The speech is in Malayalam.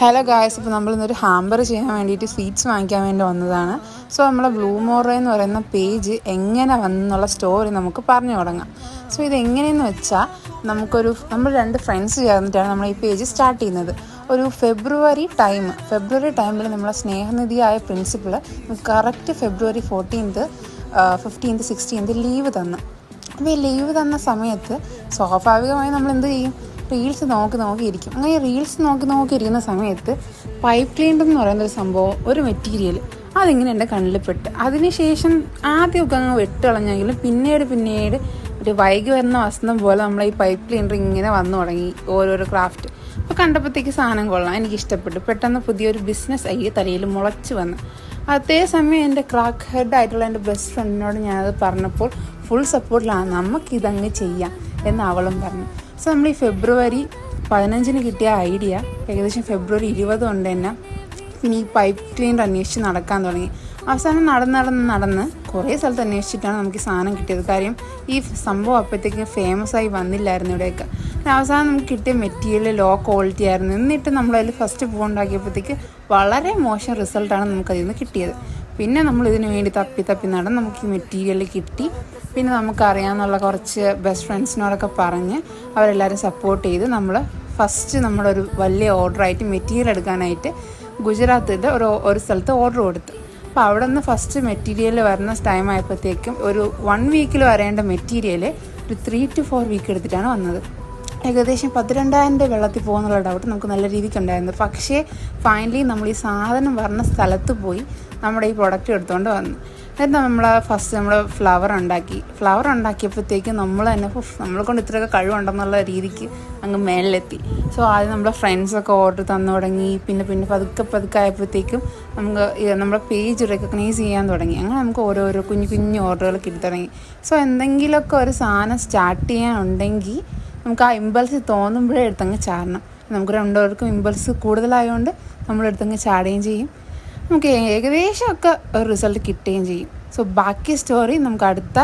ഹലോ ഗായ്സ്, ഇപ്പോൾ നമ്മളിന്നൊരു ഹാമ്പർ ചെയ്യാൻ വേണ്ടിയിട്ട് സ്വീറ്റ്സ് വാങ്ങിക്കാൻ വേണ്ടി വന്നതാണ്. സോ നമ്മളെ ബ്ലൂമോറോ എന്ന് പറയുന്ന പേജ് എങ്ങനെ വന്നെന്നുള്ള സ്റ്റോറി നമുക്ക് പറഞ്ഞു തുടങ്ങാം. സോ ഇതെങ്ങനെയെന്ന് വെച്ചാൽ നമ്മൾ 2 ഫ്രണ്ട്സ് ചേർന്നിട്ടാണ് നമ്മൾ ഈ പേജ് സ്റ്റാർട്ട് ചെയ്യുന്നത്. ഒരു ഫെബ്രുവരി ടൈമിൽ നമ്മളെ സ്നേഹനിധിയായ പ്രിൻസിപ്പൾ കറക്റ്റ് ഫെബ്രുവരി 14th 15th 16th ലീവ് തന്നു. അപ്പോൾ ഈ ലീവ് തന്ന സമയത്ത് സ്വാഭാവികമായി നമ്മൾ എന്ത് ചെയ്യും? റീൽസ് നോക്കിയിരിക്കും. അങ്ങനെ റീൽസ് നോക്കിയിരിക്കുന്ന സമയത്ത് പൈപ്പ് ക്ലീനർ എന്ന് പറയുന്നൊരു സംഭവം, ഒരു മെറ്റീരിയൽ അതിങ്ങനെ എൻ്റെ കണ്ണിൽ പെട്ട്. അതിനുശേഷം ആദ്യമൊക്കെ അങ്ങ് വെട്ടുകളഞ്ഞെങ്കിലും പിന്നീട് ഒരു വൈകി വരുന്ന വസന്തം പോലെ നമ്മളെ ഈ പൈപ്പ് ക്ലീനർ ഇങ്ങനെ വന്നു തുടങ്ങി ഓരോരോ ക്രാഫ്റ്റ്. അപ്പോൾ കണ്ടപ്പോഴത്തേക്ക് സാധനം കൊള്ളാം, എനിക്കിഷ്ടപ്പെട്ടു. പെട്ടെന്ന് പുതിയൊരു ബിസിനസ് ഐഡിയ തലയിൽ മുളച്ച് വന്നു. അതേസമയം എൻ്റെ ക്രാക്ക് ഹെഡ് ആയിട്ടുള്ള എൻ്റെ ബെസ്റ്റ് ഫ്രണ്ടിനോട് ഞാനത് പറഞ്ഞപ്പോൾ ഫുൾ സപ്പോർട്ടിലാണ്, നമുക്കിതങ്ങ് ചെയ്യാം എന്ന് അവളും പറഞ്ഞു. സോ നമ്മൾ ഈ ഫെബ്രുവരി 15 കിട്ടിയ ഐഡിയ ഏകദേശം ഫെബ്രുവരി 20 കൊണ്ട് തന്നെ പിന്നെ ഈ പൈപ്പ് ക്ലീനർ അന്വേഷിച്ച് നടക്കാൻ തുടങ്ങി. അവസാനം നടന്ന് കുറേ സ്ഥലത്ത് അന്വേഷിച്ചിട്ടാണ് നമുക്ക് ഈ സാധനം കിട്ടിയത്. കാര്യം ഈ സംഭവം അപ്പോഴത്തേക്കും ഫേമസ് ആയി വന്നില്ലായിരുന്നു ഇവിടെയൊക്കെ. അവസാനം നമുക്ക് കിട്ടിയ മെറ്റീരിയൽ ലോ ക്വാളിറ്റി ആയിരുന്നു. എന്നിട്ട് നമ്മളതിൽ ഫസ്റ്റ് പൂവുണ്ടാക്കിയപ്പോഴത്തേക്ക് വളരെ മോശം റിസൾട്ടാണ് നമുക്കതിൽ നിന്ന് കിട്ടിയത്. പിന്നെ നമ്മൾ ഇതിന് വേണ്ടി തപ്പി നടന്ന് നമുക്ക് ഈ മെറ്റീരിയൽ കിട്ടി. പിന്നെ നമുക്കറിയാമെന്നുള്ള കുറച്ച് ബെസ്റ്റ് ഫ്രണ്ട്സിനോടൊക്കെ പറഞ്ഞ് അവരെല്ലാവരും സപ്പോർട്ട് ചെയ്ത് നമ്മൾ ഫസ്റ്റ് നമ്മളൊരു വലിയ ഓർഡറായിട്ട് മെറ്റീരിയൽ എടുക്കാനായിട്ട് ഗുജറാത്തിൻ്റെ ഒരു സ്ഥലത്ത് ഓർഡർ കൊടുത്തു. അപ്പോൾ അവിടെ നിന്ന് ഫസ്റ്റ് മെറ്റീരിയൽ വരുന്ന ടൈം ആയപ്പോഴത്തേക്കും ഒരു 1 വീക്കിൽ വരേണ്ട മെറ്റീരിയൽ ഒരു 3 to 4 വീക്ക് എടുത്തിട്ടാണ് വന്നത്. ഏകദേശം 12,000 വെള്ളത്തിൽ പോകുന്നുള്ള ഡൗട്ട് നമുക്ക് നല്ല രീതിക്ക് ഉണ്ടായിരുന്നു. പക്ഷേ ഫൈനലി നമ്മൾ ഈ സാധനം പറഞ്ഞ സ്ഥലത്ത് പോയി നമ്മുടെ ഈ പ്രൊഡക്റ്റ് എടുത്തുകൊണ്ട് വന്നു. എന്നിട്ട് നമ്മൾ ഫ്ലവർ ഉണ്ടാക്കിയപ്പോഴത്തേക്കും നമ്മൾ തന്നെ നമ്മളെ കൊണ്ട് ഇത്രയൊക്കെ കഴിവുണ്ടെന്നുള്ള രീതിക്ക് അങ്ങ് മേളിലെത്തി. സോ ആദ്യം നമ്മുടെ ഫ്രണ്ട്സൊക്കെ ഓർഡർ തന്നു തുടങ്ങി. പിന്നെ പതുക്കെ ആയപ്പോഴത്തേക്കും നമുക്ക് നമ്മുടെ പേജ് റെക്കഗ്നൈസ് ചെയ്യാൻ തുടങ്ങി. അങ്ങനെ നമുക്ക് ഓരോരോ കുഞ്ഞു ഓർഡറുകൾ കിട്ടി തുടങ്ങി. സോ എന്തെങ്കിലുമൊക്കെ ഒരു സാധനം സ്റ്റാർട്ട് ചെയ്യാനുണ്ടെങ്കിൽ നമുക്ക് ആ ഇമ്പൾസ് തോന്നുമ്പോഴേ എടുത്തങ്ങ് ചാടണം. നമുക്ക് രണ്ടുപേർക്കും ഇമ്പൾസ് കൂടുതലായതുകൊണ്ട് നമ്മളെടുത്തങ്ങ് ചാടുകയും ചെയ്യും. നമുക്ക് ഏകദേശമൊക്കെ ഒരു റിസൾട്ട് കിട്ടുകയും ചെയ്യും. സോ ബാക്കി സ്റ്റോറി നമുക്ക് അടുത്ത